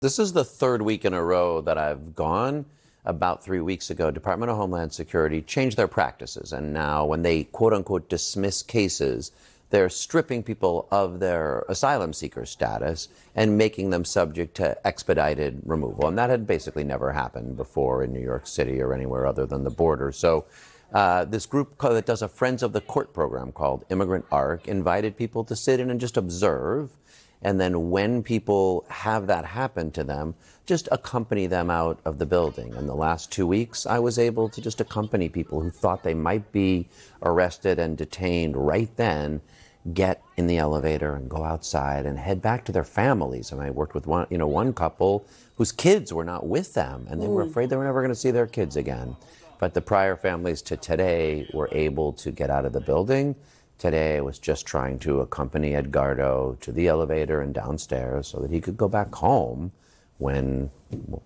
This is the third week in a row that I've gone. About 3 weeks ago, Department of Homeland Security changed their practices. And now when they quote unquote dismiss cases, they're stripping people of their asylum seeker status and making them subject to expedited removal. And that had basically never happened before in New York City or anywhere other than the border. So this group that does a Friends of the Court program called Immigrant Arc invited people to sit in and just observe. And then when people have that happen to them, just accompany them out of the building. In the last 2 weeks, I was able to just accompany people who thought they might be arrested and detained right then, get in the elevator and go outside and head back to their families. And I worked with one couple whose kids were not with them, and they were afraid they were never going to see their kids again. But the prior families to today were able to get out of the building. Today, I was just trying to accompany Edgardo to the elevator and downstairs so that he could go back home when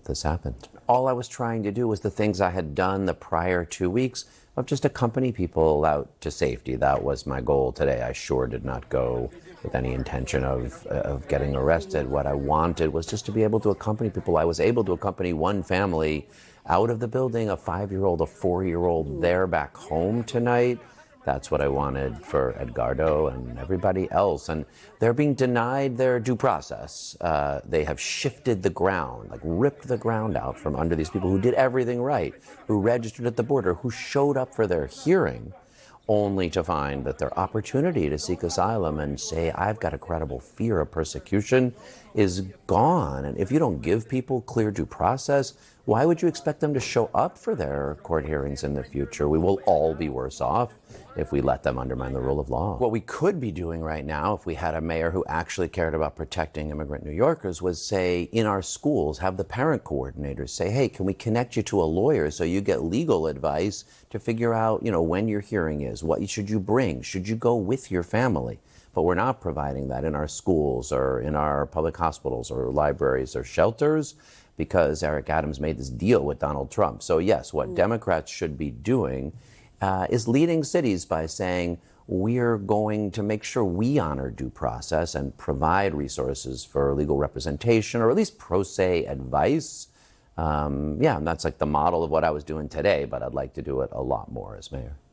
this happened. All I was trying to do was the things I had done the prior 2 weeks of just accompany people out to safety. That was my goal today. I sure did not go with any intention of getting arrested. What I wanted was just to be able to accompany people. I was able to accompany one family out of the building, a 5-year-old, a 4-year-old, there back home tonight. That's what I wanted for Edgardo and everybody else. And they're being denied their due process. They have shifted the ground, like ripped the ground out from under these people who did everything right, who registered at the border, who showed up for their hearing, only to find that their opportunity to seek asylum and say, I've got a credible fear of persecution, is gone. And if you don't give people clear due process, why would you expect them to show up for their court hearings in the future? We will all be worse off if we let them undermine the rule of law. What we could be doing right now, if we had a mayor who actually cared about protecting immigrant New Yorkers, was say in our schools, have the parent coordinators say, hey, can we connect you to a lawyer so you get legal advice to figure out, when your hearing is, what should you bring? Should you go with your family? But we're not providing that in our schools or in our public hospitals or libraries or shelters because Eric Adams made this deal with Donald Trump. So yes, what Democrats should be doing is leading cities by saying, we're going to make sure we honor due process and provide resources for legal representation or at least pro se advice. And that's like the model of what I was doing today, but I'd like to do it a lot more as mayor.